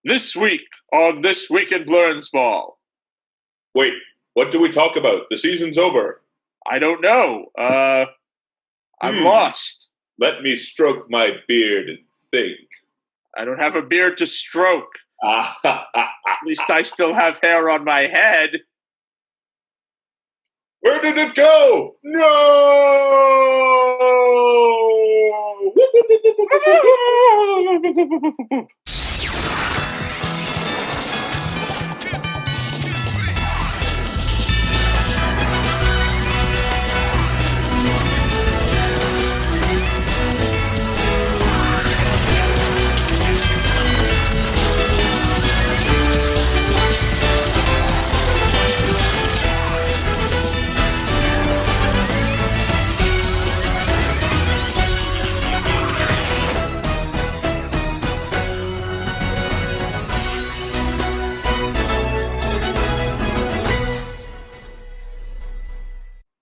This week on This Week in Blernsball. Wait, what do we talk about? The season's over. I don't know. I'm lost. Let me stroke my beard and think. I don't have a beard to stroke. At At least I still have hair on my head. Where did it go? No!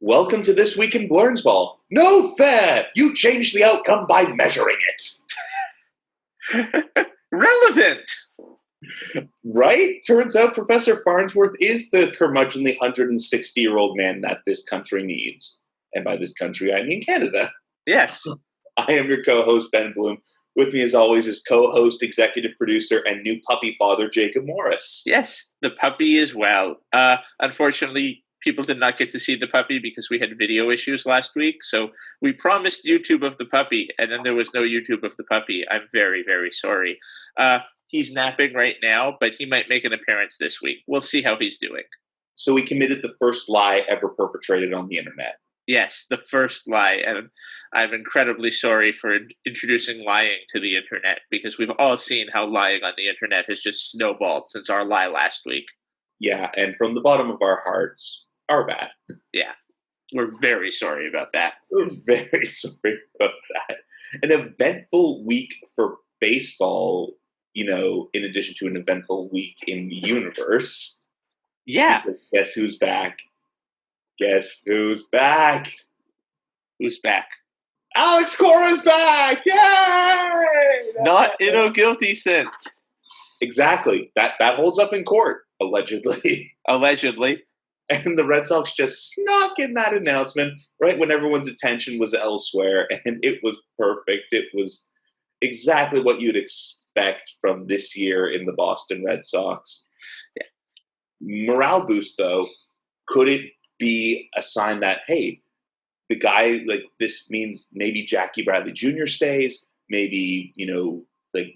Welcome to This Week in Blernsball. No fair! You changed the outcome by measuring it. Relevant! Right? Turns out Professor Farnsworth is the curmudgeonly 160-year-old man that this country needs. And by this country, I mean Canada. Yes. I am your co-host, Ben Bloom. With me, as always, is co-host, executive producer, and new puppy father, Jacob Morris. Yes, the puppy as well. Unfortunately, people did not get to see the puppy because we had video issues last week. So we promised YouTube of the puppy, and then there was no YouTube of the puppy. I'm very, very sorry. He's napping right now, but he might make an appearance this week. We'll see how he's doing. So we committed the first lie ever perpetrated on the internet. Yes, the first lie. And I'm incredibly sorry for introducing lying to the internet because we've all seen how lying on the internet has just snowballed since our lie last week. Yeah, and from the bottom of our hearts, our bad. Yeah, we're very sorry about that. We're very sorry about that. An eventful week for baseball, in addition to an eventful week in the universe. Yeah. Guess who's back? Guess who's back? Who's back? Alex Cora's back! Yay! Not innogultycent. Exactly. That holds up in court, allegedly. Allegedly. And the Red Sox just snuck in that announcement right when everyone's attention was elsewhere, and it was perfect. It was exactly what you'd expect from this year in the Boston Red Sox. Yeah. Morale boost, though. Could it be a sign that, hey, the guy, this means maybe Jackie Bradley Jr. stays, maybe,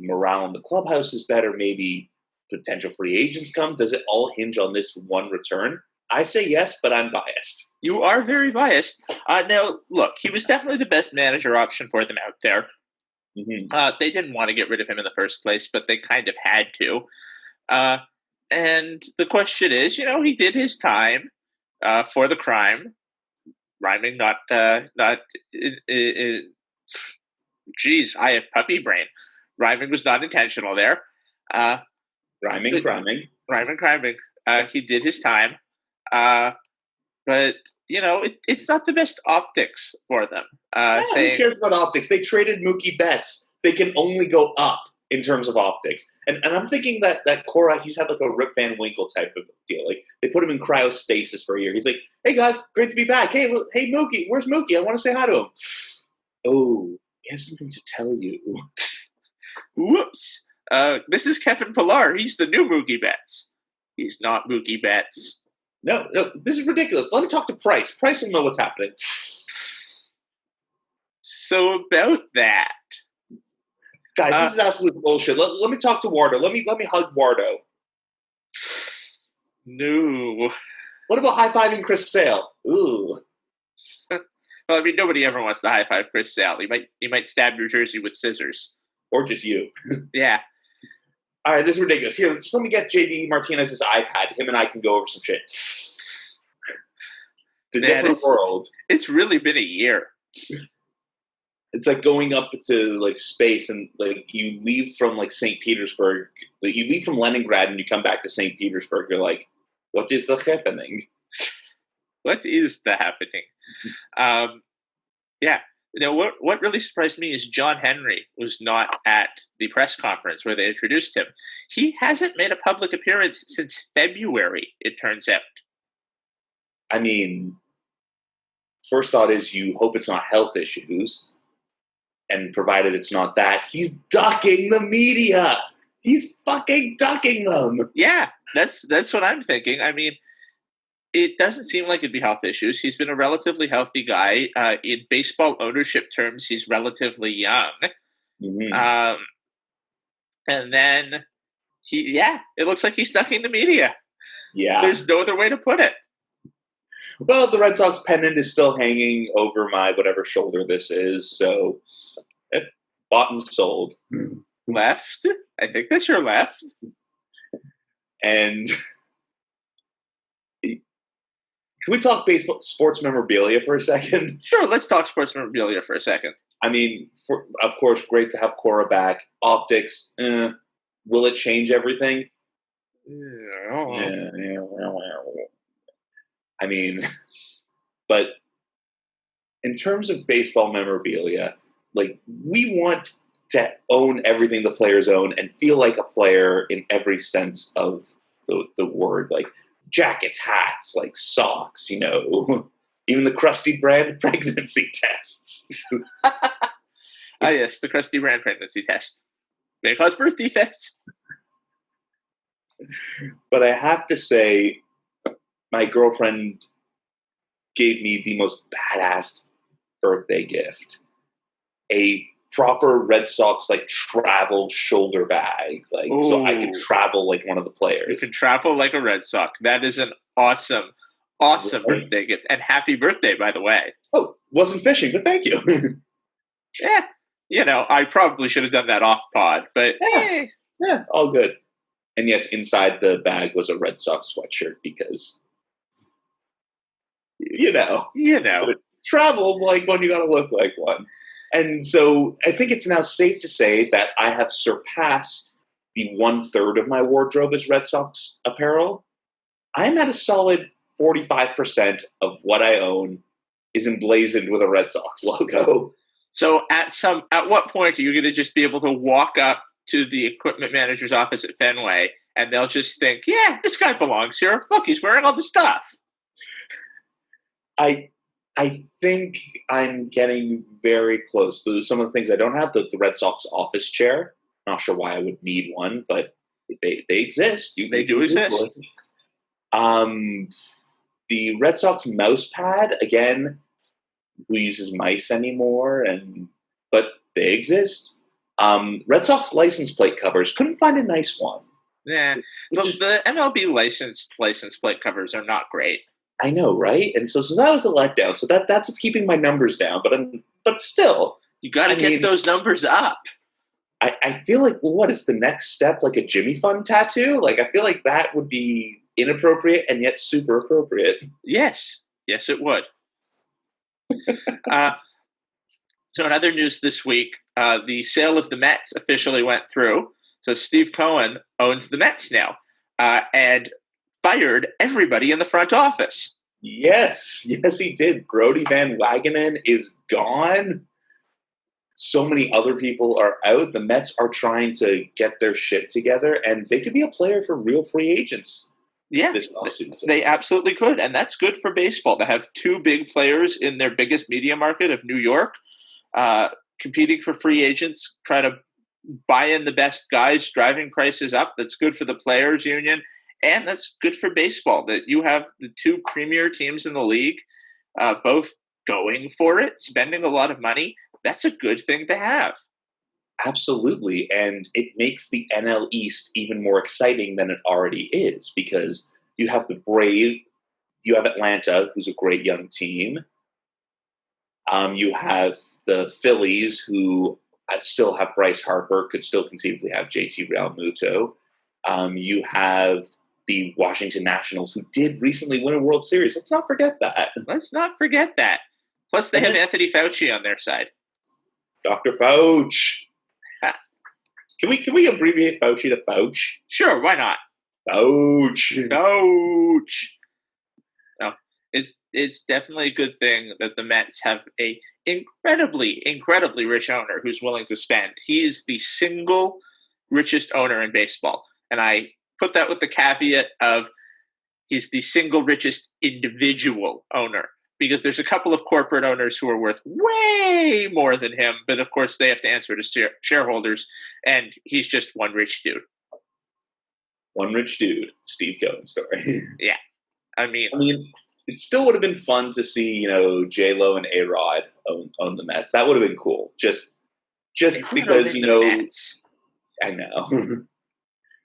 morale in the clubhouse is better, maybe potential free agents come? Does it all hinge on this one return? I say yes, but I'm biased. You are very biased. Now, look, he was definitely the best manager option for them out there. Mm-hmm. They didn't want to get rid of him in the first place, but they kind of had to. And the question is, he did his time for the crime. Rhyming, geez, I have puppy brain. Rhyming was not intentional there. Rhyming. He did his time. But, it's not the best optics for them. Who cares about optics? They traded Mookie Betts. They can only go up in terms of optics. And I'm thinking that Cora, he's had a Rip Van Winkle type of deal. They put him in cryostasis for a year. He's like, hey, guys, great to be back. Hey, Mookie, where's Mookie? I want to say hi to him. Oh, we have something to tell you. Whoops. This is Kevin Pillar. He's the new Mookie Betts. He's not Mookie Betts. No, this is ridiculous. Let me talk to Price. Price will know what's happening. So about that. Guys, this is absolute bullshit. Let me talk to Wardo. Let me hug Wardo. No. What about high-fiving Chris Sale? Ooh. Well, nobody ever wants to high-five Chris Sale. He might stab your jersey with scissors. Or just you. Yeah. All right, this is ridiculous. Here, just let me get JD Martinez's iPad. Him and I can go over some shit. It's a different world. It's really been a year. It's like going up to space, and you leave from St. Petersburg. You leave from Leningrad and you come back to St. Petersburg. You're like, what is the happening? What is the happening? Yeah. what really surprised me is John Henry was not at the press conference where they introduced him. He hasn't made a public appearance since February, it turns out. I mean, first thought is you hope it's not health issues. And provided it's not that, he's ducking the media. He's fucking ducking them. Yeah, that's what I'm thinking. I mean, it doesn't seem like it'd be health issues. He's been a relatively healthy guy. In baseball ownership terms, he's relatively young. Mm-hmm. And then it looks like he's ducking the media. Yeah. There's no other way to put it. Well, the Red Sox pennant is still hanging over my whatever shoulder this is, so bought and sold. Left? I think that's your left. And can we talk baseball sports memorabilia for a second? Sure, let's talk sports memorabilia for a second. I mean, of course, great to have Cora back. Optics, will it change everything? Yeah. I mean, but in terms of baseball memorabilia, like, we want to own everything the players own and feel like a player in every sense of the word, like jackets, hats, like socks, even the Krusty Brand pregnancy tests. Yes, the Krusty Brand pregnancy test. May cause birth defects. But I have to say, my girlfriend gave me the most badass birthday gift. A proper Red Sox, like, travel shoulder bag. Like, so I could travel like one of the players. You can travel like a Red Sox. That is an awesome birthday gift. And happy birthday, by the way. Oh, wasn't fishing, but thank you. Yeah, I probably should have done that off pod, but yeah, all good. And yes, inside the bag was a Red Sox sweatshirt because, travel like one, you gotta look like one. And so I think it's now safe to say that I have surpassed the 1/3 of my wardrobe as Red Sox apparel. I'm at a solid 45% of what I own is emblazoned with a Red Sox logo. So at what point are you going to just be able to walk up to the equipment manager's office at Fenway and they'll just think, yeah, this guy belongs here. Look, he's wearing all the stuff. I think I'm getting very close. Some of the things I don't have, the Red Sox office chair. Not sure why I would need one, but they exist. They do exist. The Red Sox mouse pad, again, who uses mice anymore? But they exist. Red Sox license plate covers. Couldn't find a nice one. Yeah, the MLB license plate covers are not great. I know, right? And so that was a letdown. So that's what's keeping my numbers down. But still, you got to get those numbers up. I feel like, what is the next step? Like a Jimmy Fun tattoo? Like, I feel like that would be inappropriate and yet super appropriate. Yes, it would. So in other news this week, the sale of the Mets officially went through. So Steve Cohen owns the Mets now, and fired everybody in the front office. Yes, he did. Brody Van Wagenen is gone. So many other people are out. The Mets are trying to get their shit together, and they could be a player for real free agents. Yeah, they absolutely could, and that's good for baseball to have two big players in their biggest media market of New York competing for free agents, try to buy in the best guys, driving prices up. That's good for the players' union, and that's good for baseball, that you have the two premier teams in the league both going for it, spending a lot of money. That's a good thing to have. Absolutely, and it makes the NL East even more exciting than it already is, because you have the Braves, you have Atlanta, who's a great young team. You have the Phillies, who still have Bryce Harper, could still conceivably have JT Realmuto. You have the Washington Nationals, who did recently win a World Series. Let's not forget that. Plus, they have Anthony Fauci on their side. Dr. Fauci. Can we abbreviate Fauci to Fauci? Sure, why not? Fauci. No, it's definitely a good thing that the Mets have a incredibly, incredibly rich owner who's willing to spend. He is the single richest owner in baseball. And I put that with the caveat of he's the single richest individual owner, because there's a couple of corporate owners who are worth way more than him, but of course they have to answer to shareholders, and he's just one rich dude. One rich dude, Steve Cohen story. Yeah. I mean, it still would have been fun to see, J-Lo and A-Rod own the Mets. That would have been cool. Just because, Mets. I know.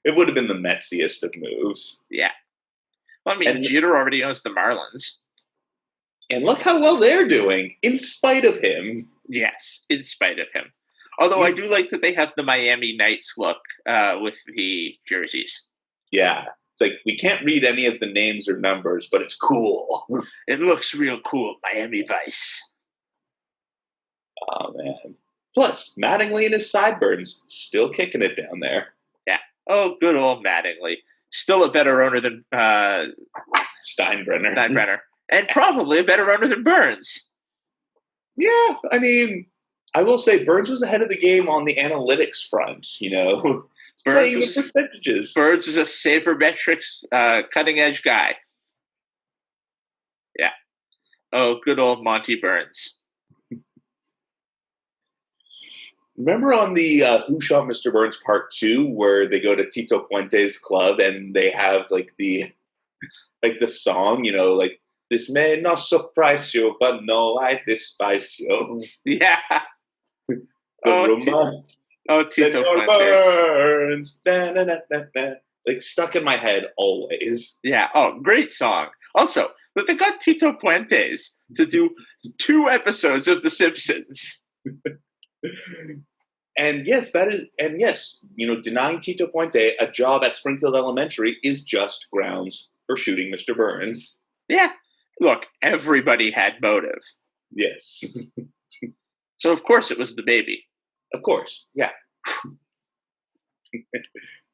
It would have been the Metsiest of moves. Yeah. Well, Jeter already owns the Marlins. And look how well they're doing, in spite of him. Yes, in spite of him. Although I do like that they have the Miami Knights look with the jerseys. Yeah. It's like, we can't read any of the names or numbers, but it's cool. It looks real cool. Miami Vice. Oh, man. Plus, Mattingly and his sideburns still kicking it down there. Yeah. Oh, good old Mattingly. Still a better owner than Steinbrenner. And probably a better owner than Burns. Yeah, I will say Burns was ahead of the game on the analytics front, Burns was, percentages. Burns is a sabermetrics cutting-edge guy. Yeah. Oh, good old Monty Burns. Remember on the Who Shot Mr. Burns Part 2, where they go to Tito Puente's club and they have the song, this may not surprise you, but no, I despise you. Yeah. Tito Puente. Burns. Stuck in my head always. Yeah. Oh, great song. Also, but they got Tito Puentes to do 2 episodes of The Simpsons. And yes, denying Tito Puente a job at Springfield Elementary is just grounds for shooting Mr. Burns. Yeah. Look, everybody had motive. Yes. So, of course, it was the baby. Of course, yeah.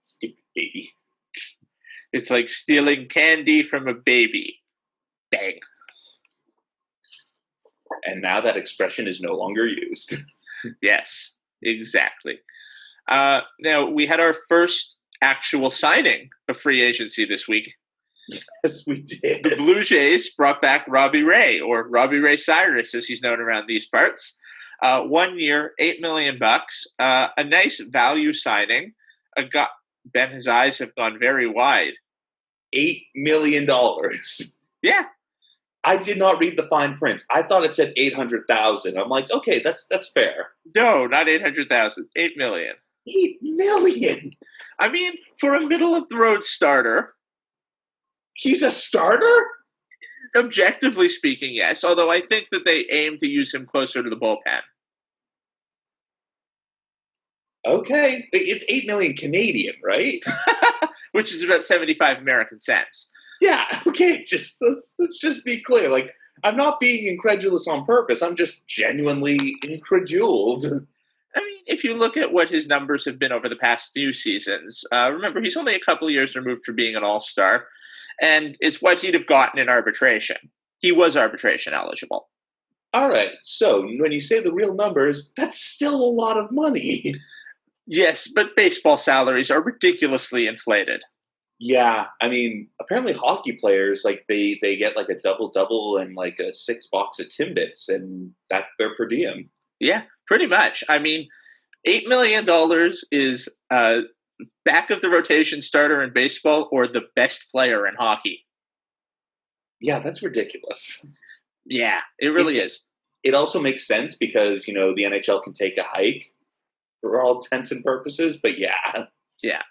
Stupid baby. It's like stealing candy from a baby. Bang. And now that expression is no longer used. Yes, exactly. Now, we had our first actual signing of free agency this week. Yes, we did. The Blue Jays brought back Robbie Ray, or Robbie Ray Cyrus, as he's known around these parts. 1 year, $8 million. A nice value signing. Ben, his eyes have gone very wide. $8 million. Yeah. I did not read the fine print. I thought it said 800,000. I'm like, okay, that's fair. No, not 800,000. 8 million. 8 million. For a middle of the road starter. He's a starter? Objectively speaking, yes. Although I think that they aim to use him closer to the bullpen. Okay. It's 8 million Canadian, right? Which is about 75 American cents. Yeah, okay. Let's just be clear. I'm not being incredulous on purpose. I'm just genuinely increduled. If you look at what his numbers have been over the past few seasons, remember, he's only a couple of years removed from being an all-star. And it's what he'd have gotten in arbitration. He was arbitration eligible. All right. So when you say the real numbers, that's still a lot of money. Yes, but baseball salaries are ridiculously inflated. Yeah. Apparently hockey players, they get a double-double and a 6 box of Timbits, and that's their per diem. Yeah, pretty much. $8 million is back of the rotation starter in baseball or the best player in hockey. Yeah, that's ridiculous. Yeah, it really is. It also makes sense because, the NHL can take a hike for all intents and purposes, but yeah. Yeah.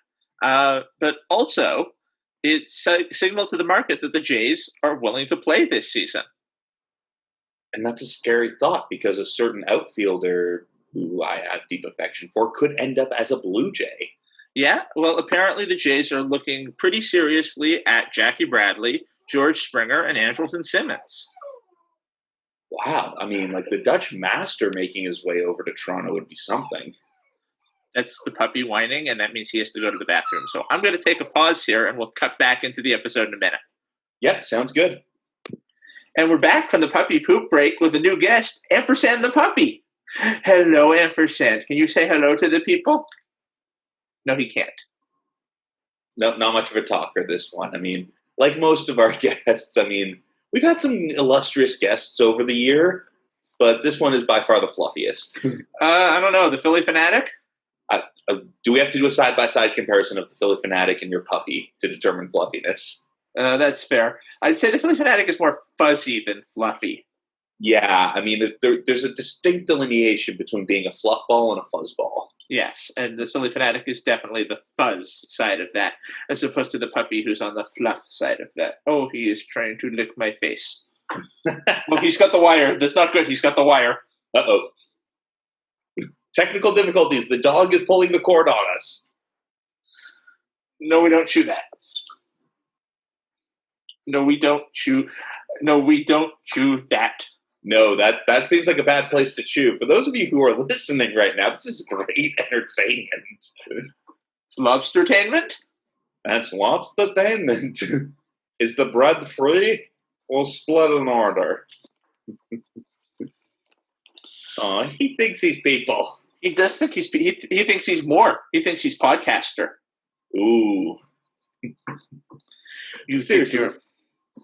But also, it's a signal to the market that the Jays are willing to play this season. And that's a scary thought because a certain outfielder who I have deep affection for could end up as a Blue Jay. Yeah, well, apparently the Jays are looking pretty seriously at Jackie Bradley, George Springer, and Andrelton Simmons. Wow. The Dutch master making his way over to Toronto would be something. That's the puppy whining, and that means he has to go to the bathroom. So I'm going to take a pause here, and we'll cut back into the episode in a minute. Yep, sounds good. And we're back from the puppy poop break with a new guest, Ampersand the puppy. Hello, Ampersand. Can you say hello to the people? No, he can't. No, not much of a talker, this one. I mean, like most of our guests, I mean, we've had some illustrious guests over the year, but this one is by far the fluffiest. I don't know. The Philly Fanatic? Do we have to do a side-by-side comparison of the Philly Fanatic and your puppy to determine fluffiness? That's fair. I'd say the Philly Fanatic is more fuzzy than fluffy. Yeah, I mean, there's a distinct delineation between being a fluff ball and a fuzz ball. Yes, and the Philly Fanatic is definitely the fuzz side of that, as opposed to the puppy who's on the fluff side of that. Oh, he is trying to lick my face. Oh, he's got the wire. That's not good. He's got the wire. Uh-oh. Technical difficulties. The dog is pulling the cord on us. No, we don't chew that. No, we don't chew. No, we don't chew that. No, that seems like a bad place to chew. For those of you who are listening right now, this is great entertainment. It's lobstertainment? That's lobstertainment. Is the bread free? We'll split an order. Oh, he thinks he's people. He does think he's. He thinks he's more. He thinks he's podcaster. Ooh. Seriously.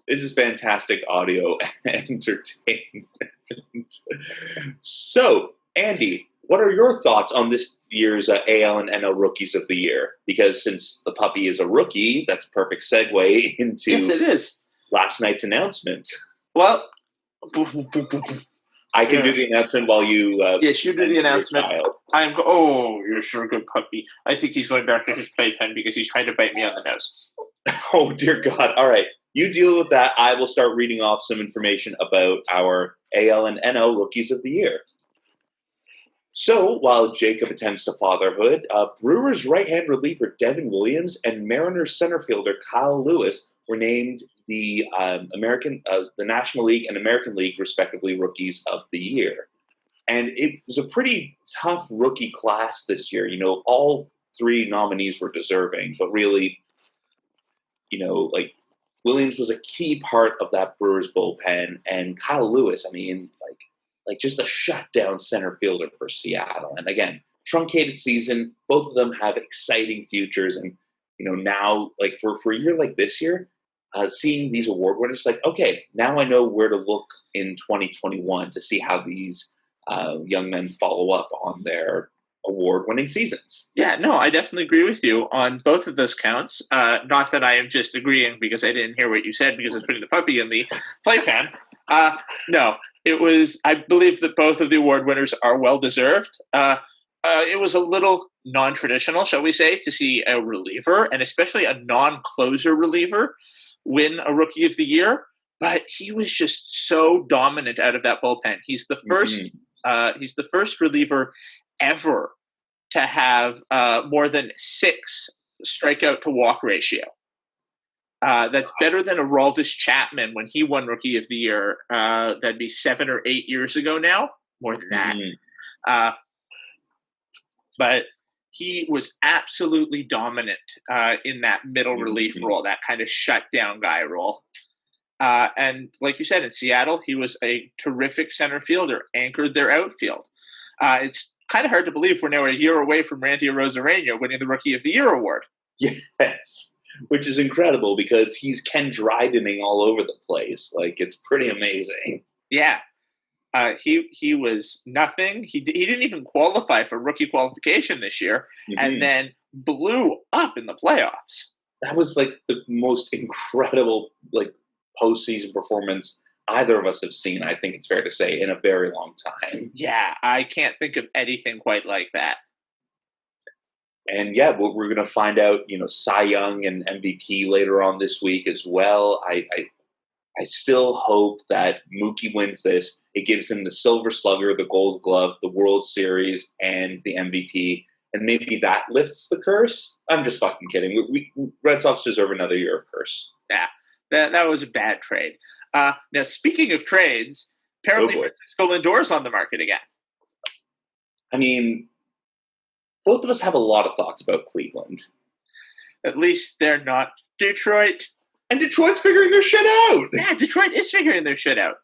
This is fantastic audio entertainment. So, Andy, what are your thoughts on this year's AL and NL Rookies of the Year? Because since the puppy is a rookie, that's a perfect segue into Yes, it is. Last night's announcement. Well, I can do the announcement while you... yes, you do the announcement. You're sure a good puppy. I think he's going back to his playpen because he's trying to bite me on the nose. Oh, dear God. All right. You deal with that. I will start reading off some information about our AL and NL Rookies of the Year. So, while Jacob attends to fatherhood, Brewers right-hand reliever Devin Williams and Mariners center fielder Kyle Lewis were named the National League and American League, respectively, Rookies of the Year. And it was a pretty tough rookie class this year. You know, all three nominees were deserving, but really, you know, like, Williams was a key part of that Brewers bullpen, and Kyle Lewis, I mean, like just a shutdown center fielder for Seattle. And again, truncated season, both of them have exciting futures. And, you know, now, like for a year like this year, seeing these award winners, like, okay, now I know where to look in 2021 to see how these young men follow up on their award-winning seasons. Yeah, no, I definitely agree with you on both of those counts. Not that I am just agreeing because I didn't hear what you said because I was putting the puppy in the playpen. No, it was. I believe that both of the award winners are well-deserved. It was a little non-traditional, shall we say, to see a reliever, and especially a non-closer reliever, win a Rookie of the Year. But he was just so dominant out of that bullpen. He's the first. He's the first reliever ever to have more than 6 strikeout to walk ratio. That's better than Aroldis Chapman when he won Rookie of the Year. That'd be 7 or 8 years ago now. More than that. But he was absolutely dominant in that middle relief role, that kind of shutdown guy role. And like you said, in Seattle, he was a terrific center fielder, anchored their outfield. It's kind of hard to believe we're now a year away from Randy Arozarena winning the Rookie of the Year award. Yes, which is incredible because he's Ken Drydening all over the place. Like, it's pretty amazing. Yeah. He was nothing. He didn't even qualify for rookie qualification this year, and then blew up in the playoffs. That was like the most incredible like postseason performance either of us have seen, I think it's fair to say, in a very long time. Yeah, I can't think of anything quite like that. And yeah, we're going to find out, you know, Cy Young and MVP later on this week as well. I still hope that Mookie wins this. It gives him the Silver Slugger, the Gold Glove, the World Series, and the MVP. And maybe that lifts the curse. I'm just fucking kidding. We Red Sox deserve another year of curse. Yeah, that was a bad trade. Now, speaking of trades, apparently Francisco Lindor's on the market again. I mean, both of us have a lot of thoughts about Cleveland. At least they're not Detroit. And Detroit's figuring their shit out. Yeah, Detroit is figuring their shit out.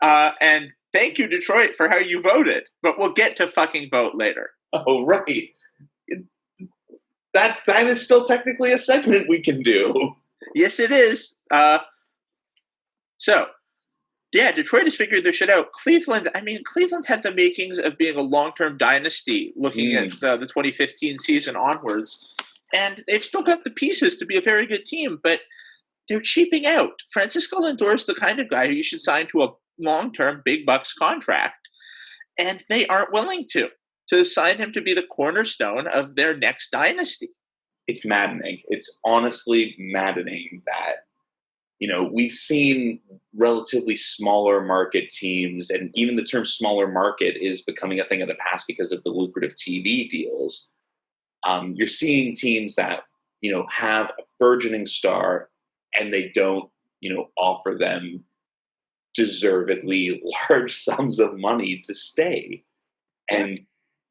And thank you, Detroit, for how you voted. But we'll get to fucking vote later. Oh, right. That is still technically a segment we can do. Yes, it is. So, yeah, Detroit has figured their shit out. Cleveland had the makings of being a long-term dynasty looking at the 2015 season onwards. And they've still got the pieces to be a very good team, but they're cheaping out. Francisco Lindor is the kind of guy who you should sign to a long-term big bucks contract, and they aren't willing to sign him to be the cornerstone of their next dynasty. It's maddening. It's honestly maddening that, we've seen relatively smaller market teams, and even the term smaller market is becoming a thing of the past because of the lucrative TV deals. You're seeing teams that, have a burgeoning star and they don't, offer them deservedly large sums of money to stay. And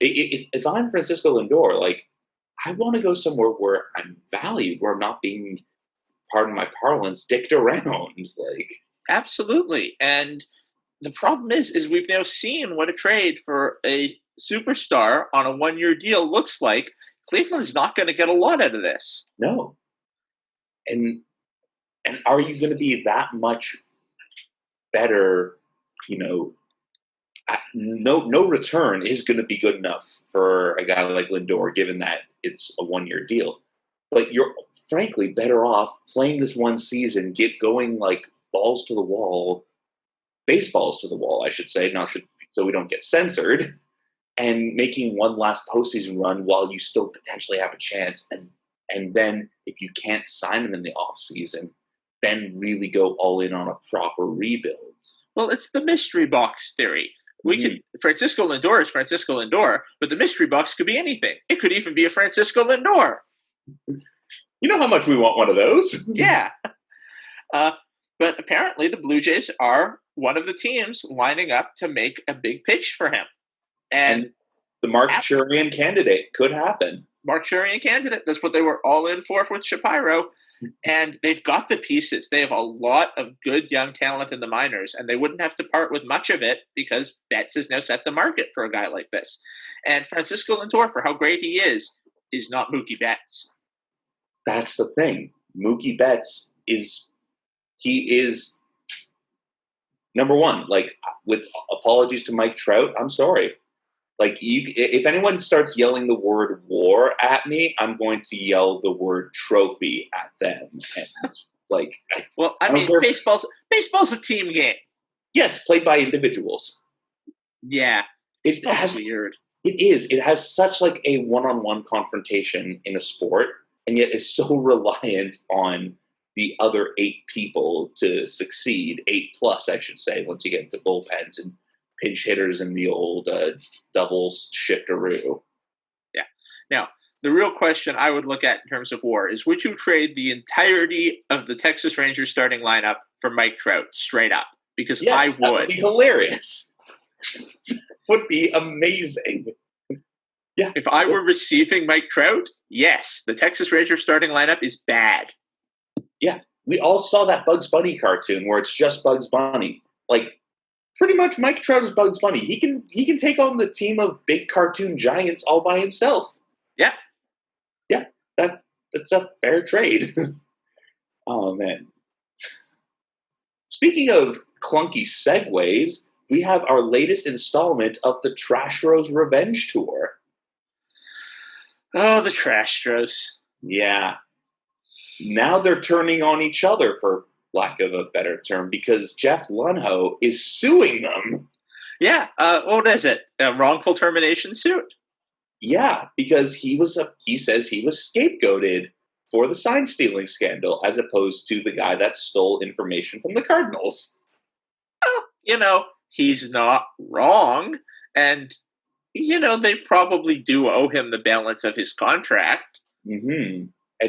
if I'm Francisco Lindor, like, I want to go somewhere where I'm valued, where I'm not being, pardon my parlance, dicked around. Like, absolutely. And the problem is we've now seen what a trade for a superstar on a 1-year deal looks like. Cleveland's not going to get a lot out of this. No. And are you going to be that much better? No return is going to be good enough for a guy like Lindor, given that it's a 1-year deal. But you're frankly better off playing this one season, get going like baseballs to the wall, I should say, not so we don't get censored, and making one last postseason run while you still potentially have a chance. And then if you can't sign him in the offseason, then really go all in on a proper rebuild. Well, it's the mystery box theory. Francisco Lindor is Francisco Lindor, but the mystery box could be anything. It could even be a Francisco Lindor. You know how much we want one of those? Yeah. But apparently the Blue Jays are one of the teams lining up to make a big pitch for him. And the Mark Churian candidate could happen. Mark Churian candidate. That's what they were all in for with Shapiro. And they've got the pieces. They have a lot of good young talent in the minors, and they wouldn't have to part with much of it because Betts has now set the market for a guy like this. And Francisco Lindor, for how great he is not Mookie Betts. That's the thing. Mookie Betts is number one. Like, with apologies to Mike Trout, I'm sorry. Like, if anyone starts yelling the word war at me, I'm going to yell the word trophy at them. And like, baseball's a team game. Yes, played by individuals. Yeah, it's weird. It is. It has such like a one-on-one confrontation in a sport, and yet is so reliant on the other 8 people to succeed. 8+, I should say, once you get into bullpens and pinch hitters and the old double shifteroo. Yeah. Now, the real question I would look at in terms of war is, would you trade the entirety of the Texas Rangers starting lineup for Mike Trout straight up? Because yes, I would. That would be hilarious. Would be amazing. Yeah. If I were receiving Mike Trout, yes, the Texas Rangers starting lineup is bad. Yeah. We all saw that Bugs Bunny cartoon where it's just Bugs Bunny. Like, pretty much Mike Trout is Bugs Bunny. He can take on the team of big cartoon giants all by himself. Yeah. Yeah. That's a fair trade. Oh, man. Speaking of clunky segues, we have our latest installment of the Trashros Revenge Tour. Oh, the Trashros. Yeah. Now they're turning on each other, for lack of a better term, because Jeff Lunho is suing them. Yeah. What is it? A wrongful termination suit? Yeah, because he says he was scapegoated for the sign stealing scandal, as opposed to the guy that stole information from the Cardinals. Well, he's not wrong, and they probably do owe him the balance of his contract. Mm-hmm.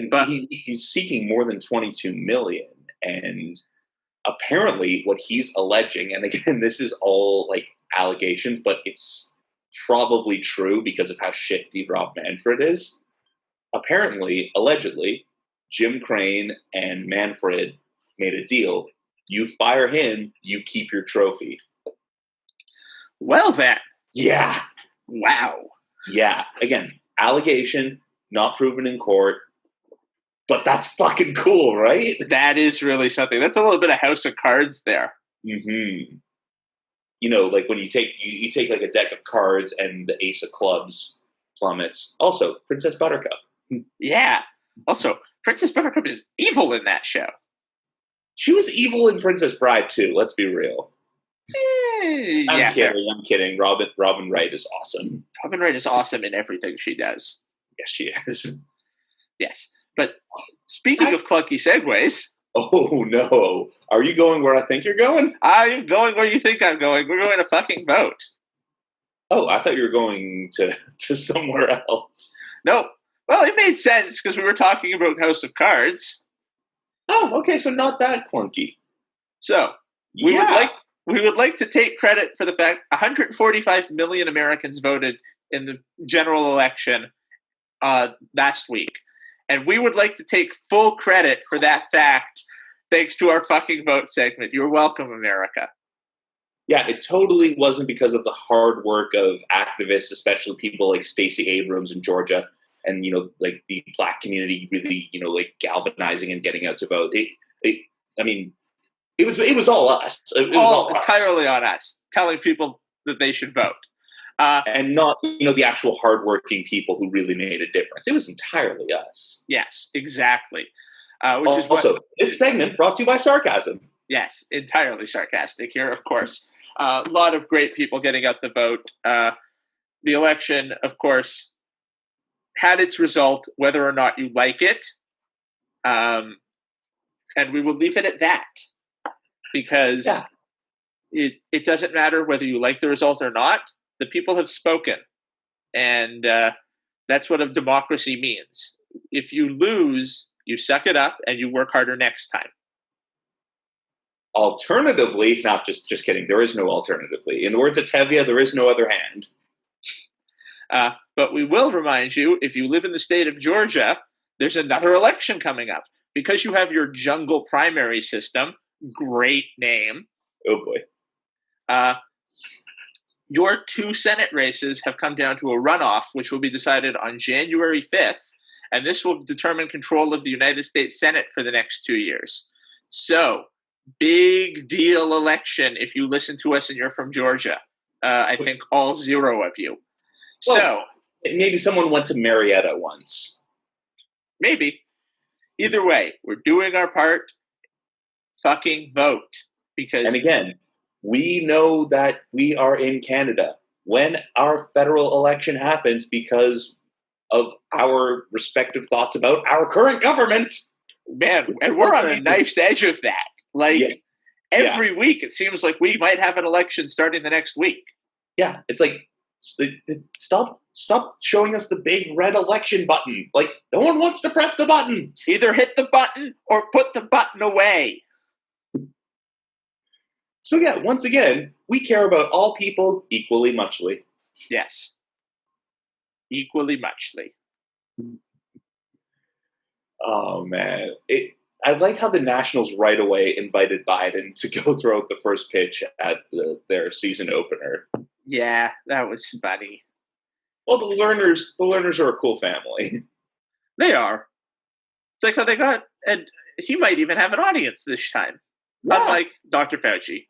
But he's seeking more than $22 million, and apparently what he's alleging, and again, this is all like allegations, but it's probably true because of how shifty Rob Manfred is. Apparently, allegedly, Jim Crane and Manfred made a deal. You fire him, you keep your trophy. Well, then. Yeah. Wow. Yeah. Again, allegation, not proven in court. But that's fucking cool, right? That is really something. That's a little bit of House of Cards there. Mm-hmm. You know, like when you take like a deck of cards and the ace of clubs plummets. Also, Princess Buttercup. Yeah. Also, Princess Buttercup is evil in that show. She was evil in Princess Bride too. Let's be real. I'm kidding. Robin Wright is awesome. Robin Wright is awesome in everything she does. Yes, she is. Yes. But speaking of clunky segues. Oh, no. Are you going where I think you're going? I'm going where you think I'm going. We're going to fucking vote. Oh, I thought you were going to somewhere else. No. Well, it made sense because we were talking about House of Cards. Oh, okay. So not that clunky. So we would like to take credit for the fact 145 million Americans voted in the general election last week. And we would like to take full credit for that fact thanks to our fucking vote segment. You're welcome, America. Yeah, it totally wasn't because of the hard work of activists, especially people like Stacey Abrams in Georgia, and, you know, like the Black community really, you know, like galvanizing and getting out to vote. It was all us. It was all entirely on us, telling people that they should vote. And not, you know, the actual hardworking people who really made a difference. It was entirely us. Yes, exactly. This segment brought to you by sarcasm. Yes, entirely sarcastic here, of course. A lot of great people getting out the vote. The election, of course, had its result, whether or not you like it. And we will leave it at that. Because it doesn't matter whether you like the result or not. The people have spoken, and that's what a democracy means. If you lose, you suck it up and you work harder next time. Alternatively, not just kidding, there is no alternatively. In the words of Tevye, there is no other hand. But we will remind you, if you live in the state of Georgia, there's another election coming up. Because you have your jungle primary system, great name. Oh boy. Your 2 Senate races have come down to a runoff, which will be decided on January 5th, and this will determine control of the United States Senate for the next 2 years. So, big deal election if you listen to us and you're from Georgia. I think all 0 of you. Well, so maybe someone went to Marietta once. Maybe. Either way, we're doing our part. Fucking vote. And again, we know that we are in Canada when our federal election happens because of our respective thoughts about our current government. Man, and we're on a knife's edge of that. Like, every week it seems like we might have an election starting the next week. Yeah, it's like, stop showing us the big red election button. Like, no one wants to press the button. Either hit the button or put the button away. So yeah, once again, we care about all people equally muchly. Yes. Equally muchly. Oh, man. I like how the Nationals right away invited Biden to go throw out the first pitch at their season opener. Yeah, that was funny. Well, the learners are a cool family. They are. It's like how they got, and he might even have an audience this time. Yeah. Unlike Dr. Fauci.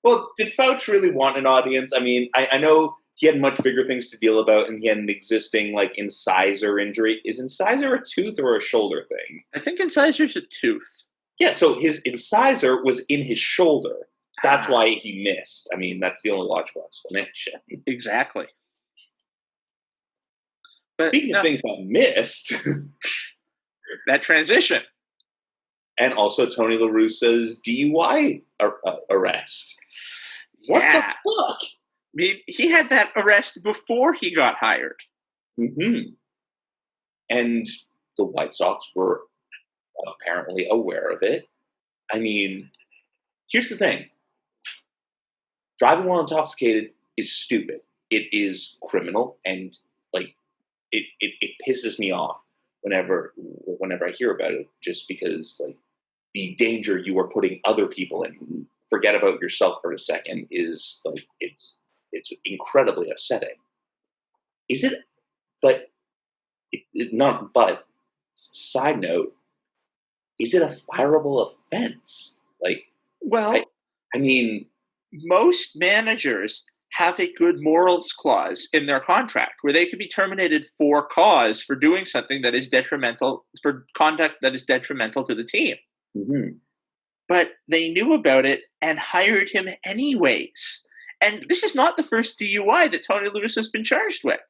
Well, did Fauci really want an audience? I mean, I know he had much bigger things to deal about, and he had an existing, like, incisor injury. Is incisor a tooth or a shoulder thing? I think incisor's a tooth. Yeah, so his incisor was in his shoulder. That's why he missed. I mean, that's the only logical explanation. Exactly. But speaking of things that missed... that transition. And also Tony La Russa's DUI arrest. What the fuck? I mean, he had that arrest before he got hired. Mm-hmm. And the White Sox were apparently aware of it. I mean, here's the thing. Driving while intoxicated is stupid. It is criminal, and like it pisses me off whenever I hear about it, just because like the danger you are putting other people in, forget about yourself for a second, is like it's incredibly upsetting. Is it? But not. But side note, is it a fireable offense? Like, Well, I mean, most managers have a good morals clause in their contract where they can be terminated for cause for doing something that is detrimental, for conduct that is detrimental to the team. mm-hmm. But they knew about it and hired him anyways. And this is not the first DUI that Tony Lewis has been charged with.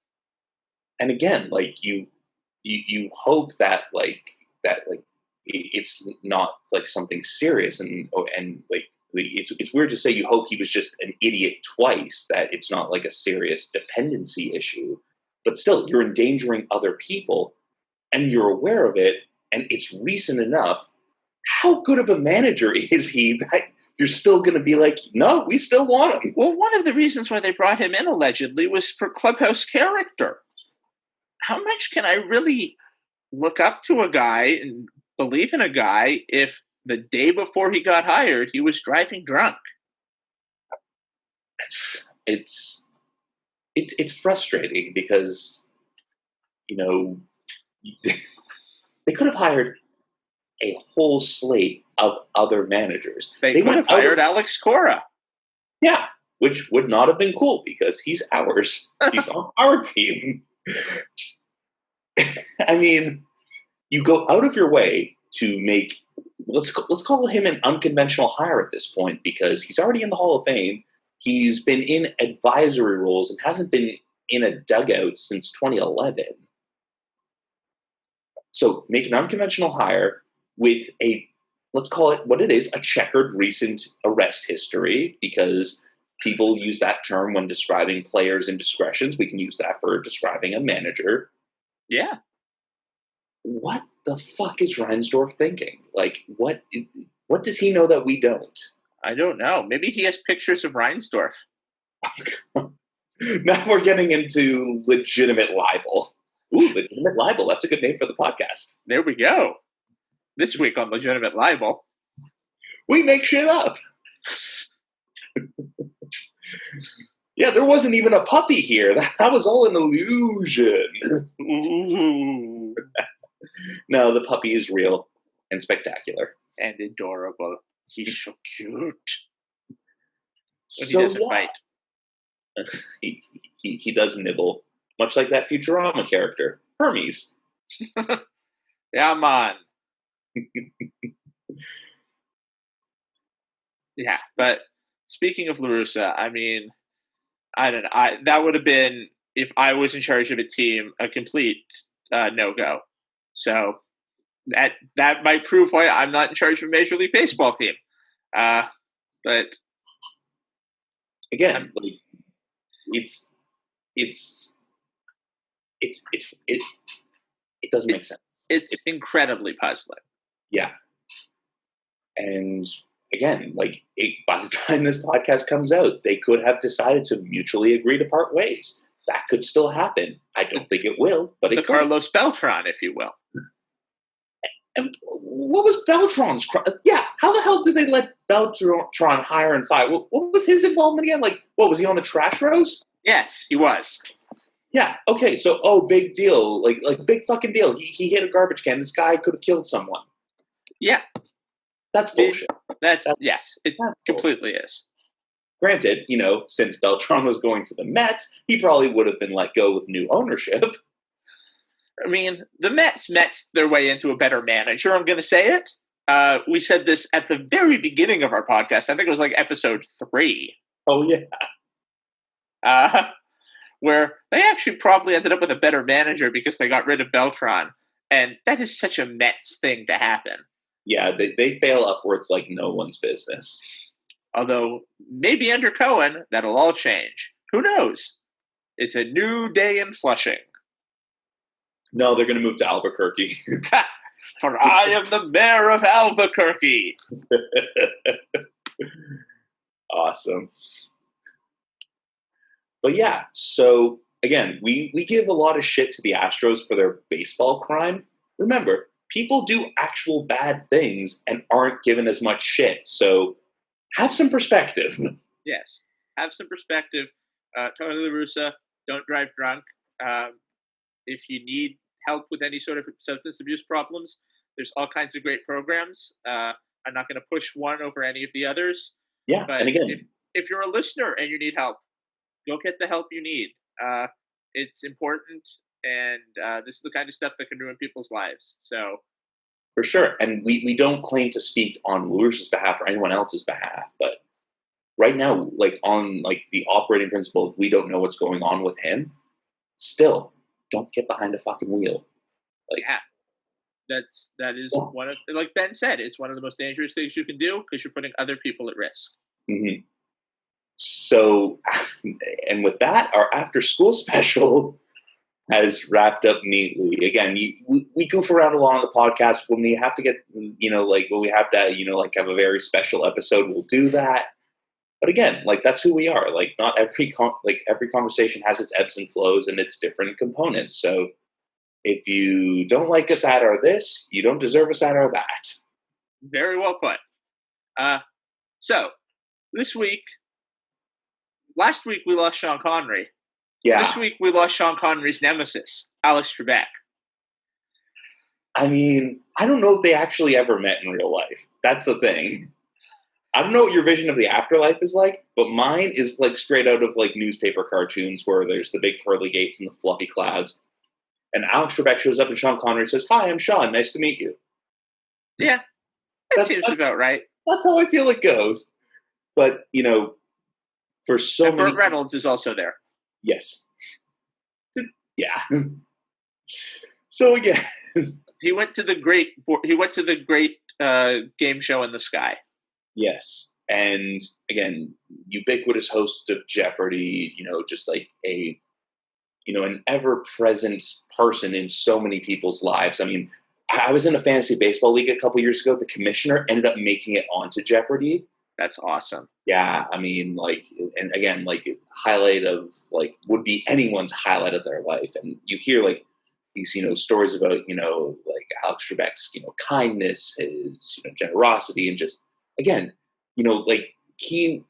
And again, like you hope that it's not like something serious, and like it's weird to say you hope he was just an idiot twice, that it's not like a serious dependency issue, but still you're endangering other people and you're aware of it and it's recent enough. How good of a manager is he that you're still going to be like, no, we still want him? Well, one of the reasons why they brought him in allegedly was for clubhouse character. How much can I really look up to a guy and believe in a guy if the day before he got hired, he was driving drunk? It's frustrating because, they could have hired a whole slate of other managers. They could have hired Alex Cora. Yeah, which would not have been cool because he's ours. He's on our team. I mean, you go out of your way to make, let's call him an unconventional hire at this point, because he's already in the Hall of Fame. He's been in advisory roles and hasn't been in a dugout since 2011. So make an unconventional hire with let's call it what it is, a checkered recent arrest history, because people use that term when describing players' indiscretions. We can use that for describing a manager. Yeah. What the fuck is Reinsdorf thinking? Like, what does he know that we don't? I don't know. Maybe he has pictures of Reinsdorf. Now we're getting into legitimate libel. Ooh, legitimate libel. That's a good name for the podcast. There we go. This week on Legitimate Libel, we make shit up. Yeah, there wasn't even a puppy here. That was all an illusion. Ooh. No, the puppy is real and spectacular. And adorable. He's so cute. But So he doesn't bite. He does nibble, much like that Futurama character, Hermes. Yeah, man. Yeah, but speaking of La Russa, I mean, I don't know. That would have been, if I was in charge of a team, a complete no-go. So that might prove why I'm not in charge of a Major League Baseball team. But again, like it doesn't make sense. It's incredibly puzzling. Yeah. And again, like by the time this podcast comes out, they could have decided to mutually agree to part ways. That could still happen. I don't think it will, but it could. Carlos Beltran, if you will. And what was Beltran's? Yeah, how the hell did they let Beltran hire and fire? What was his involvement again? Like, what was he on the trash roast? Yes, he was. Yeah. Okay. So, big deal. Like big fucking deal. He hit a garbage can. This guy could have killed someone. Yeah. That's bullshit. Yes, it completely is. Granted, since Beltran was going to the Mets, he probably would have been let go with new ownership. I mean, the Mets their way into a better manager, I'm going to say it. We said this at the very beginning of our podcast. I think it was like episode 3. Oh, yeah. Where they actually probably ended up with a better manager because they got rid of Beltran. And that is such a Mets thing to happen. Yeah, they fail upwards like no one's business. Although, maybe under Cohen, that'll all change. Who knows? It's a new day in Flushing. No, they're going to move to Albuquerque. For I am the mayor of Albuquerque. Awesome. But yeah, so again, we give a lot of shit to the Astros for their baseball crime. Remember, people do actual bad things and aren't given as much shit. So have some perspective. Yes, have some perspective. Tony La Russa, don't drive drunk. If you need help with any sort of substance abuse problems, there's all kinds of great programs. I'm not going to push one over any of the others. Yeah, but and again, if you're a listener and you need help, go get the help you need. It's important, and this is the kind of stuff that can ruin people's lives. So, for sure. And we don't claim to speak on Lewis's behalf or anyone else's behalf, but right now, like on like the operating principle, we don't know what's going on with him. Still, don't get behind a fucking wheel. Like, yeah. That is one of, like Ben said, it's one of the most dangerous things you can do because you're putting other people at risk. Mm-hmm. So, and with that, our after school special has wrapped up neatly. Again, we goof around a lot on the podcast when we have to get, when we have to, have a very special episode, we'll do that. But again, that's who we are. Like, not every every conversation has its ebbs and flows and its different components. So, if you don't like us at our this, you don't deserve us at our that. Very well put. So, last week we lost Sean Connery. Yeah. This week we lost Sean Connery's nemesis, Alex Trebek. I mean, I don't know if they actually ever met in real life. That's the thing. I don't know what your vision of the afterlife is like, but mine is straight out of newspaper cartoons where there's the big pearly gates and the fluffy clouds. And Alex Trebek shows up and Sean Connery says, "Hi, I'm Sean. Nice to meet you." Yeah, that seems about right. That's how I feel it goes. But, for so many... Burt Reynolds is also there. Yes. Yeah. So, again... He went to the great game show in the sky. Yes. And, again, ubiquitous host of Jeopardy, just an ever-present person in so many people's lives. I mean, I was in a fantasy baseball league a couple years ago. The commissioner ended up making it onto Jeopardy. That's awesome. Yeah, I mean, and again, highlight of, would be anyone's highlight of their life. And you hear, these, stories about, Alex Trebek's, kindness, his, generosity, and just, again, he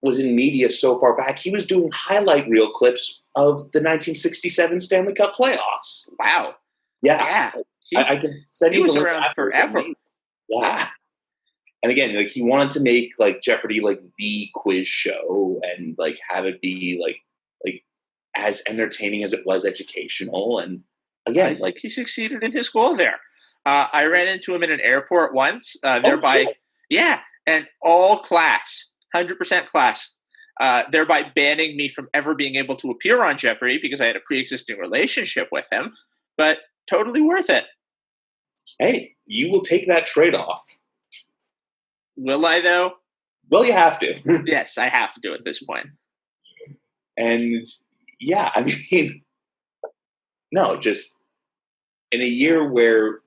was in media so far back, he was doing highlight reel clips of the 1967 Stanley Cup playoffs. Wow. Yeah. I can send you he was the link around forever. Yeah. And again, he wanted to make Jeopardy the quiz show and have it be as entertaining as it was educational. And again, he succeeded in his goal there. I ran into him in an airport once, and all class. 100% class, thereby banning me from ever being able to appear on Jeopardy because I had a pre-existing relationship with him, but totally worth it. Hey, you will take that trade-off. Will I, though? Well, you have to. Yes, I have to at this point. And, yeah, I mean, no, just in a year where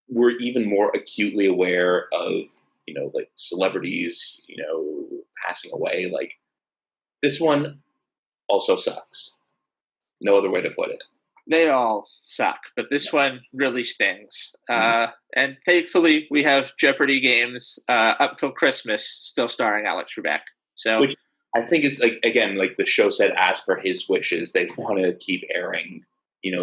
we're even more acutely aware of celebrities, passing away. This one also sucks. No other way to put it. They all suck, but this one really stings. And thankfully, we have Jeopardy games up till Christmas still starring Alex Trebek. So, which I think is again, the show said, as per his wishes, they want to keep airing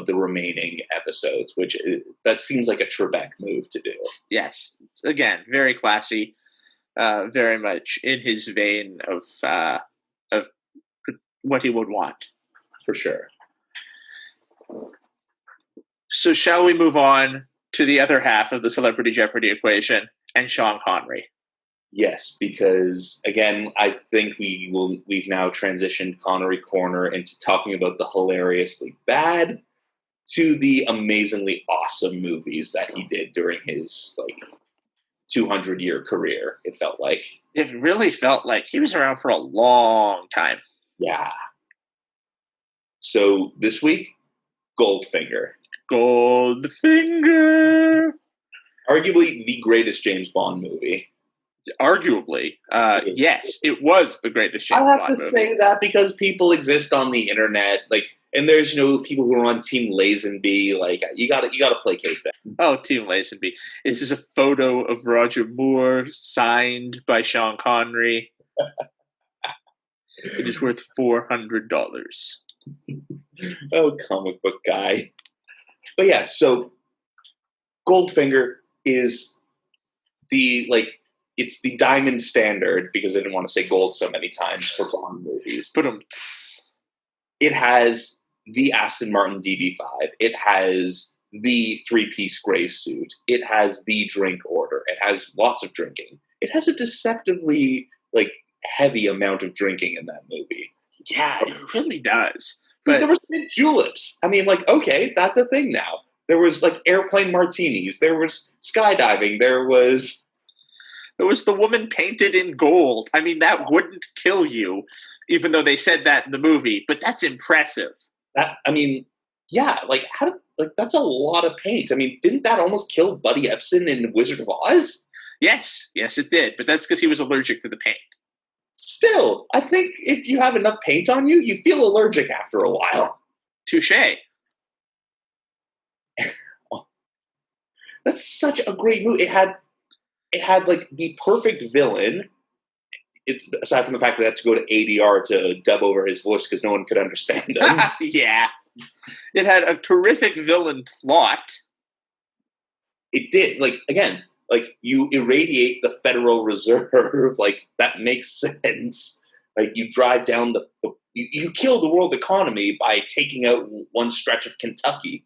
the remaining episodes, which that seems like a Trebek move to do. Yes. Again, very classy, very much in his vein of what he would want. For sure. So shall we move on to the other half of the Celebrity Jeopardy equation and Sean Connery? Yes, because again, I think we've now transitioned Connery Corner into talking about the hilariously bad to the amazingly awesome movies that he did during his 200-year career. It felt like. It really felt like he was around for a long time. Yeah. So this week, Goldfinger. Goldfinger. Arguably the greatest James Bond movie. Arguably. Yes, it was the greatest James Bond movie. I have to say that because people exist on the internet. And there's people who are on Team Lazenby. Like you got to placate them. Oh, Team Lazenby. This is a photo of Roger Moore signed by Sean Connery. It is worth $400. Oh, comic book guy. But yeah, so Goldfinger is it's the diamond standard, because I didn't want to say gold so many times for Bond movies. But it has the Aston Martin DB5. It has the 3-piece gray suit. It has the drink order. It has lots of drinking. It has a deceptively heavy amount of drinking in that movie. Yeah, it really does. But there was mint juleps. I mean, okay, that's a thing now. There was airplane martinis. There was skydiving. There was the woman painted in gold. I mean, that wouldn't kill you, even though they said that in the movie. But that's impressive. That's a lot of paint. I mean, didn't that almost kill Buddy Epson in Wizard of Oz? Yes, it did. But that's because he was allergic to the paint. Still, I think if you have enough paint on you, you feel allergic after a while. Touché. That's such a great movie. It had the perfect villain. It's aside from the fact that I had to go to ADR to dub over his voice because no one could understand him. Yeah. It had a terrific villain plot. It did. You irradiate the Federal Reserve. That makes sense. You drive down you kill the world economy by taking out one stretch of Kentucky.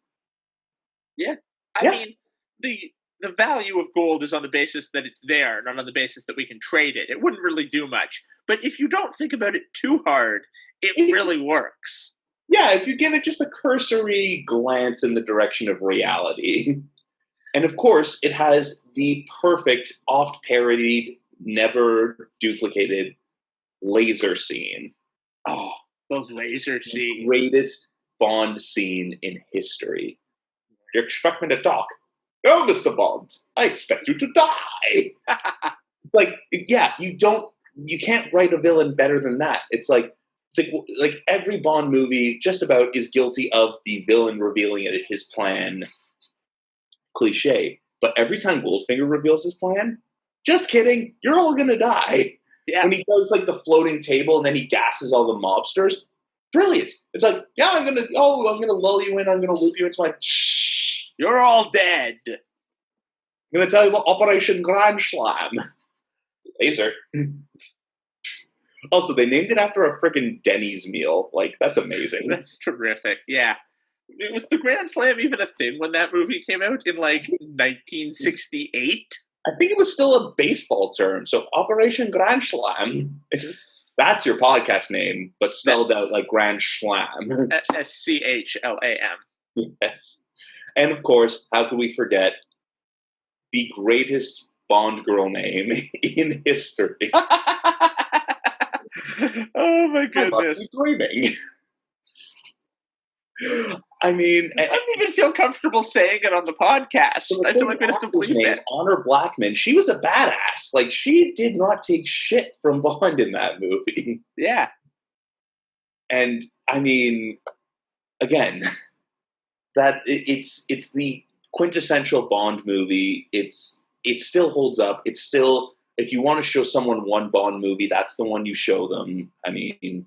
Yeah. I mean, the value of gold is on the basis that it's there, not on the basis that we can trade it. It wouldn't really do much. But if you don't think about it too hard, it really works. Yeah, if you give it just a cursory glance in the direction of reality. And of course, it has the perfect, oft-parodied, never duplicated laser scene. Oh, those laser scenes. Greatest Bond scene in history. You expect me to talk? No, Mr. Bond, I expect you to die. You can't write a villain better than that. It's like every Bond movie just about is guilty of the villain revealing his plan cliche. But every time Goldfinger reveals his plan, just kidding, you're all gonna die. Yeah. When he does the floating table and then he gasses all the mobsters, brilliant. It's I'm gonna lull you in, I'm gonna loop you into my you're all dead. I'm gonna tell you about Operation Grand Schlam. Laser. Also, they named it after a freaking Denny's meal. That's amazing. That's terrific. Yeah. Was the Grand Slam even a thing when that movie came out in 1968? I think it was still a baseball term. So Operation Grand Slam. That's your podcast name, but spelled out like Grand Schlam. SCHLAM. Yes. And of course, how could we forget the greatest Bond girl name in history? Oh my goodness. I must be dreaming. I mean, I don't even feel comfortable saying it on the podcast. I feel like we have to believe it. Honor Blackman, she was a badass. She did not take shit from Bond in that movie. Yeah. And I mean, again, that it's the quintessential Bond movie. It still holds up. It's still, if you want to show someone one Bond movie, that's the one you show them. I mean,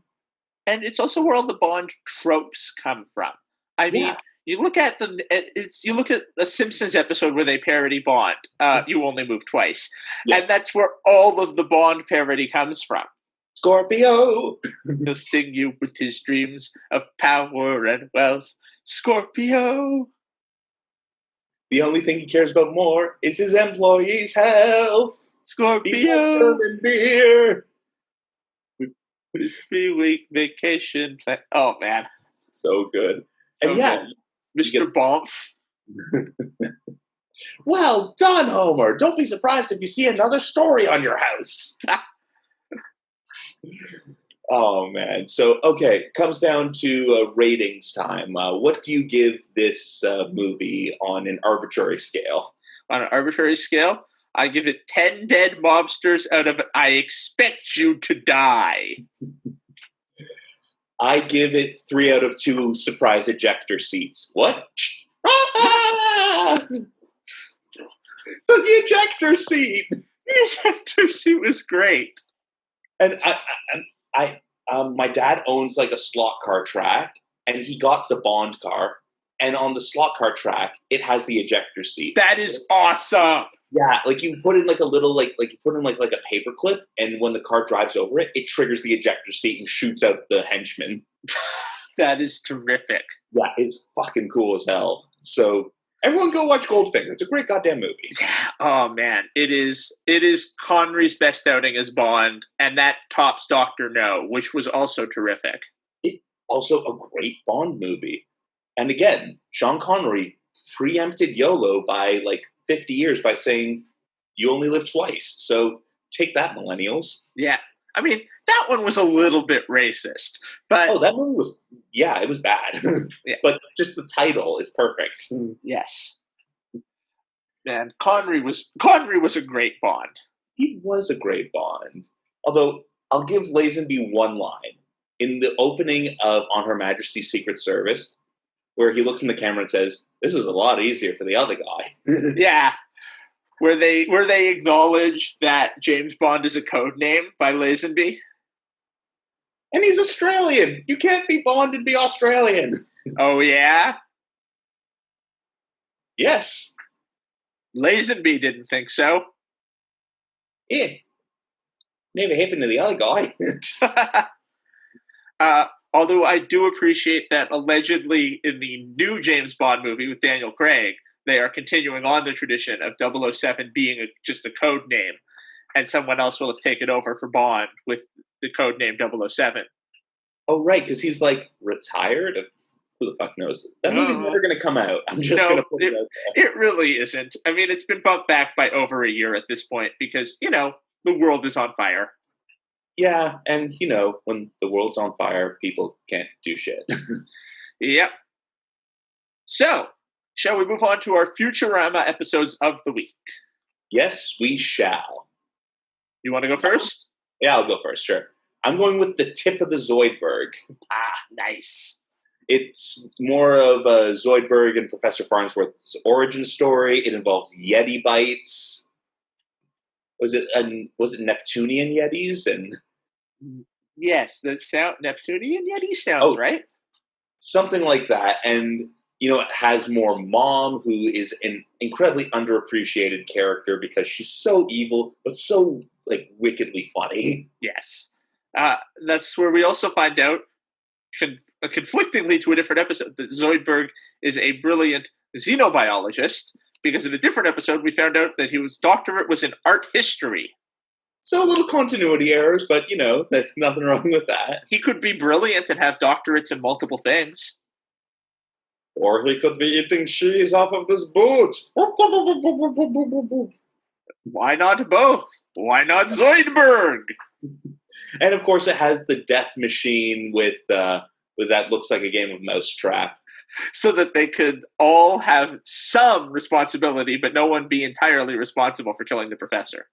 and it's also where all the Bond tropes come from. I mean, you look at them. You look at a Simpsons episode where they parody Bond. You only move twice, and that's where all of the Bond parody comes from. Scorpio, he'll sting you with his dreams of power and wealth. Scorpio. The only thing he cares about more is his employees' health. Scorpio. Serving beer. His 3-week vacation plan. Oh man, so good. And Mr. Bomf. Well done, Homer. Don't be surprised if you see another story on your house. Oh man. So comes down to ratings time. What do you give this movie on an arbitrary scale? On an arbitrary scale, I give it 10 dead mobsters out of I expect you to die. I give it 3 out of 2 surprise ejector seats. What? The ejector seat. The ejector seat was great. And my dad owns like a slot car track, and he got the Bond car. And on the slot car track, it has the ejector seat. That is awesome. Yeah, like you put in like a little like you put in like a paper clip, and when the car drives over it, it triggers the ejector seat and shoots out the henchman. That is terrific. Yeah, it's fucking cool as hell. So everyone go watch Goldfinger. It's a great goddamn movie. Oh man, it is Connery's best outing as Bond, and that tops Dr. No, which was also terrific. It's also a great Bond movie. And again, Sean Connery preempted YOLO by like 50 years by saying, you only live twice. So take that, millennials. Yeah. I mean, that one was a little bit racist. But that movie was, it was bad. Yeah. But just the title is perfect. Yes. Man, Connery was a great Bond. He was a great Bond. Although, I'll give Lazenby one line. In the opening of On Her Majesty's Secret Service, where he looks in the camera and says, this is a lot easier for the other guy. Yeah. Where they acknowledge that James Bond is a code name by Lazenby. And he's Australian. You can't be Bond and be Australian. Oh, yeah? Yes. Lazenby didn't think so. Yeah. Never happened to the other guy. Although I do appreciate that allegedly in the new James Bond movie with Daniel Craig, they are continuing on the tradition of 007 being just a code name, and someone else will have taken over for Bond with the code name 007. Oh, right, because he's like retired? Who the fuck knows? That movie's never going to come out. I'm just going to put it out there. It really isn't. I mean, it's been bumped back by over a year at this point because, the world is on fire. Yeah, and, when the world's on fire, people can't do shit. Yep. So, shall we move on to our Futurama episodes of the week? Yes, we shall. You want to go first? Yeah, I'll go first, sure. I'm going with the tip of the Zoidberg. Ah, nice. It's more of a Zoidberg and Professor Farnsworth's origin story. It involves Yeti bites. Was it Neptunian Yetis? And yes, that sound Neptunian Yeti sounds right. Something like that. And it has more Mom, who is an incredibly underappreciated character because she's so evil, but so wickedly funny. Yes, that's where we also find out, conflictingly to a different episode, that Zoidberg is a brilliant xenobiologist. Because in a different episode, we found out that his doctorate was in art history. So a little continuity errors, but, there's nothing wrong with that. He could be brilliant and have doctorates in multiple things. Or he could be eating cheese off of this boot. Why not both? Why not Zoidberg? And, of course, it has the death machine with that looks like a game of Mousetrap. So that they could all have some responsibility, but no one be entirely responsible for killing the professor.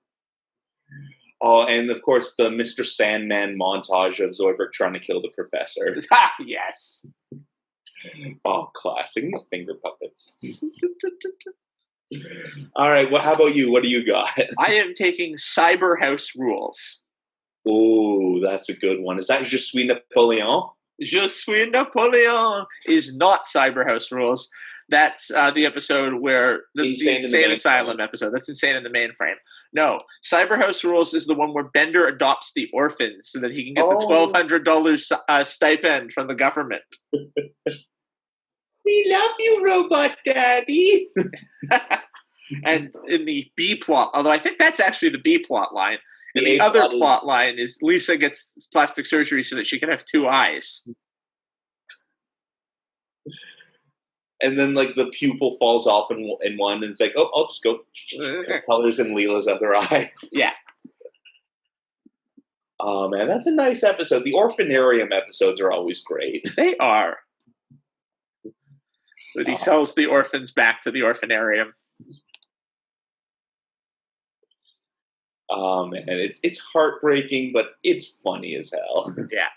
Oh, and of course the Mr. Sandman montage of Zoidberg trying to kill the professor. Ah, yes. Oh, classic. The finger puppets. All right, how about you? What do you got? I am taking Cyber House Rules. Oh, that's a good one. Is that Je suis Napoleon? Je suis Napoleon is not Cyber House Rules. That's the episode where the Insane Asylum episode. That's Insane in the Mainframe. No, Cyber House Rules is the one where Bender adopts the orphans so that he can get the $1,200 stipend from the government. We love you, Robot Daddy. And in the B plot, although I think that's actually the B plot line. And the other plot line is Lisa gets plastic surgery so that she can have 2 eyes. And then, the pupil falls off in one, and it's like, oh, I'll just go colors in Leela's other eye. Yeah. Oh, man, that's a nice episode. The Orphanarium episodes are always great. They are. But he sells the orphans back to the Orphanarium. Oh, man, it's heartbreaking, but it's funny as hell. Yeah.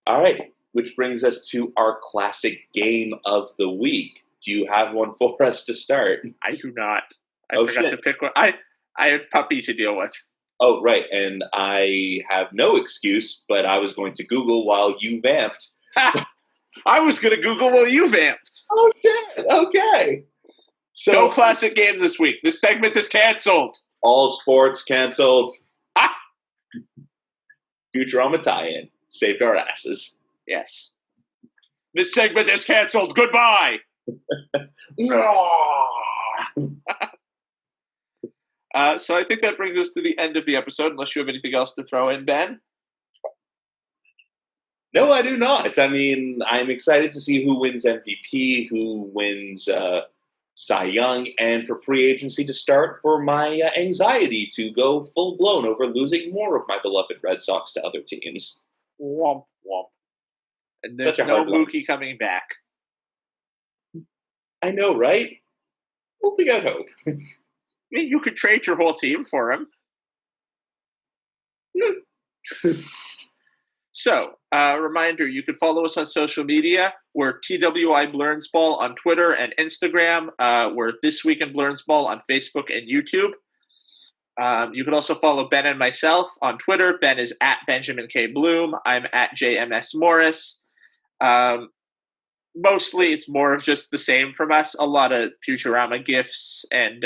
All right, which brings us to our classic game of the week. Do you have one for us to start? I do not. I Oh, forgot shit. to pick one. I have Puppy to deal with. Oh, right, and I have no excuse, but I was going to Google while you vamped. I was going to Google while you vamped. Oh, shit, okay. So, No classic game this week. This segment is canceled. all sports canceled. Ah! Futurama tie-in. Saved our asses. Yes. This segment is canceled. Goodbye. No. So I think that brings us to the end of the episode, unless you have anything else to throw in, Ben. No, I do not. I mean, I'm excited to see who wins MVP, who wins Cy Young, and for free agency to start, for my anxiety to go full-blown over losing more of my beloved Red Sox to other teams. Womp womp. And there's Such a no hard life. Mookie coming back. I know, right? Holding out hope. I mean, you could trade your whole team for him. So, reminder, you can follow us on social media. We're TWI Blernsball on Twitter and Instagram. We're This Week in Blernsball on Facebook and YouTube. You can also follow Ben and myself on Twitter. Ben is at Benjamin K. Bloom. I'm at JMS Morris. Mostly it's more of just the same from us. A lot of Futurama gifs and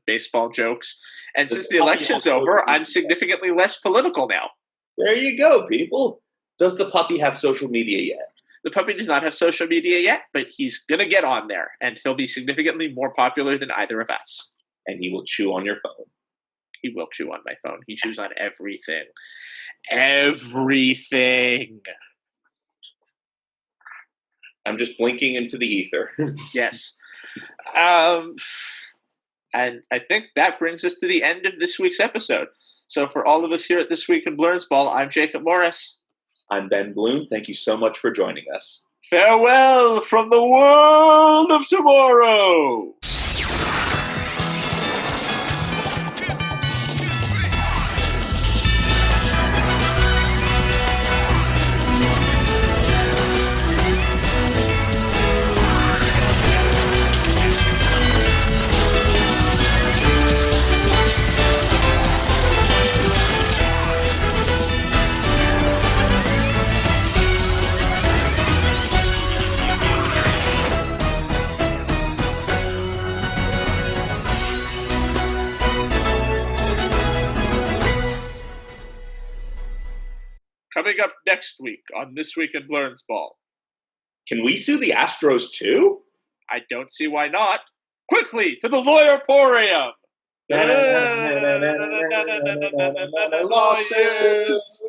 baseball jokes. And since the election's over, I'm significantly less political now. There you go, people. Does the puppy have social media yet? The puppy does not have social media yet, but he's going to get on there, and he'll be significantly more popular than either of us. And he will chew on your phone. He will chew on my phone. He chews on everything. Everything. I'm just blinking into the ether. Yes. And I think that brings us to the end of this week's episode. So for all of us here at This Week in Blernsball, I'm Jacob Morris. I'm Ben Bloom. Thank you so much for joining us. Farewell from the world of tomorrow. Coming up next week on This Week in Blernsball. Can we sue the Astros too? I don't see why not. Quickly, to the Lawyerporium! Lawsuits.